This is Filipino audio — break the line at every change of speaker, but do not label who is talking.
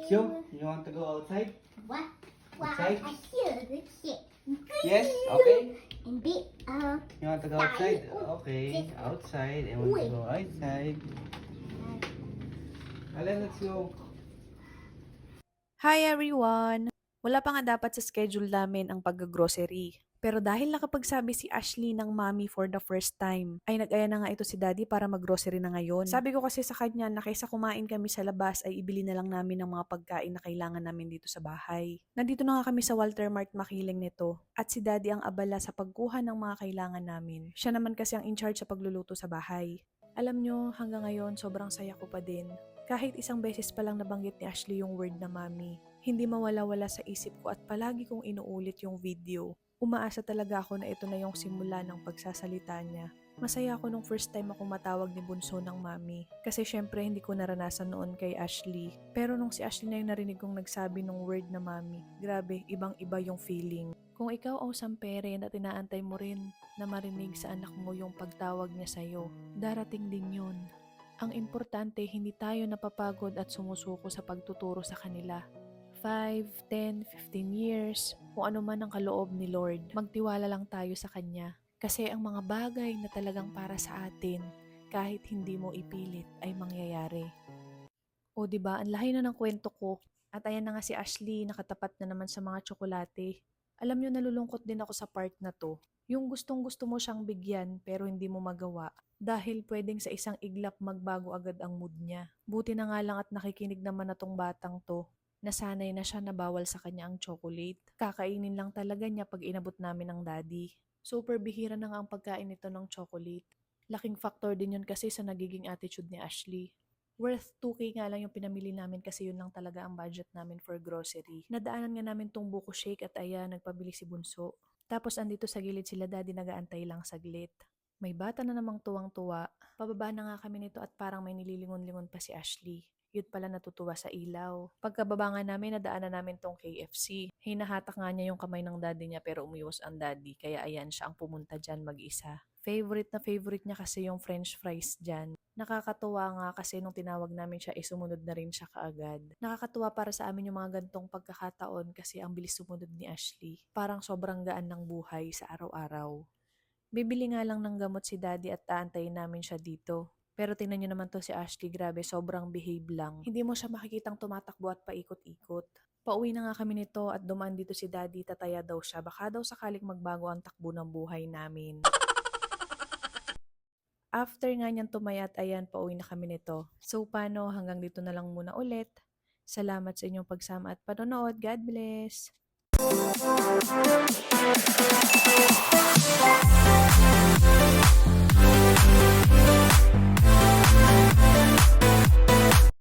Q, you want to go outside?
What?
Outside?
I hear shit.
Yes, okay.
And be
You want to go outside? Okay, outside. I want to go outside. Alan, let's go.
Hi everyone! Wala pa nga dapat sa schedule namin ang pag-grocery. Pero dahil nakapagsabi si Ashley ng mommy for the first time, ay nag-aya na nga ito si daddy para mag-grocery na ngayon. Sabi ko kasi sa kanya na kaysa kumain kami sa labas ay ibili na lang namin ng mga pagkain na kailangan namin dito sa bahay. Nandito na nga kami sa Walter Mart makiling nito at si daddy ang abala sa pagkuha ng mga kailangan namin. Siya naman kasi ang in charge sa pagluluto sa bahay. Alam nyo, hanggang ngayon sobrang saya ko pa din. Kahit isang beses pa lang nabanggit ni Ashley yung word na mommy, hindi mawala-wala sa isip ko at palagi kong inuulit yung video. Umaasa talaga ako na ito na yung simula ng pagsasalita niya. Masaya ako nung first time ako matawag ni Bunso ng mommy. Kasi syempre hindi ko naranasan noon kay Ashley. Pero nung si Ashley na yung narinig kong nagsabi ng word na mommy, grabe, ibang-iba yung feeling. Kung ikaw ang sampere na inaantay mo rin na marinig sa anak mo yung pagtawag niya sa'yo, darating din yun. Ang importante, hindi tayo napapagod at sumusuko sa pagtuturo sa kanila. 5, 10, 15 years, kung ano man ang kaloob ni Lord, magtiwala lang tayo sa Kanya. Kasi ang mga bagay na talagang para sa atin, kahit hindi mo ipilit, ay mangyayari. O diba, ang lahi na ng kwento ko. At ayan na nga si Ashley, nakatapat na naman sa mga tsokolate. Alam nyo, nalulungkot din ako sa part na to. Yung gustong gusto mo siyang bigyan pero hindi mo magawa. Dahil pwedeng sa isang iglap magbago agad ang mood niya. Buti na nga lang at nakikinig naman na tong batang to. Nasanay na siya na bawal sa kanya ang chocolate. Kakainin lang talaga niya pag inabot namin ng daddy. Super bihira na nga ang pagkain nito ng chocolate. Laking factor din yun kasi sa nagiging attitude ni Ashley. Worth 2K nga lang yung pinamili namin kasi yun lang talaga ang budget namin for grocery. Nadaanan nga namin tong buko shake at ayan, nagpabili si Bunso. Tapos andito sa gilid sila daddy nagaantay lang saglit. May bata na namang tuwang-tuwa. Pababa na nga kami nito at parang may nililingon-lingon pa si Ashley. Yun pala natutuwa sa ilaw. Pagkababa nga namin, nadaanan namin tong KFC. Hinahatak nga niya yung kamay ng daddy niya pero umiwas ang daddy. Kaya ayan, siya ang pumunta dyan mag-isa. Favorite na favorite niya kasi yung french fries dyan. Nakakatuwa nga kasi nung tinawag namin siya, sumunod na rin siya kaagad. Nakakatuwa para sa amin yung mga gantong pagkakataon kasi ang bilis sumunod ni Ashley. Parang sobrang gaan ng buhay sa araw-araw. Bibili nga lang ng gamot si daddy at taantayin namin siya dito. Pero tingnan nyo naman to si Ashley, grabe, sobrang behave lang. Hindi mo siya makikitang tumatakbo at paikot-ikot. Pauwi na nga kami nito at dumaan dito si daddy, tataya daw siya. Baka daw sakaling magbago ang takbo ng buhay namin. After nga niyang tumayat, ayan, pauwi na kami nito. So paano, hanggang dito na lang muna ulit. Salamat sa inyong pagsama at panonood. God bless!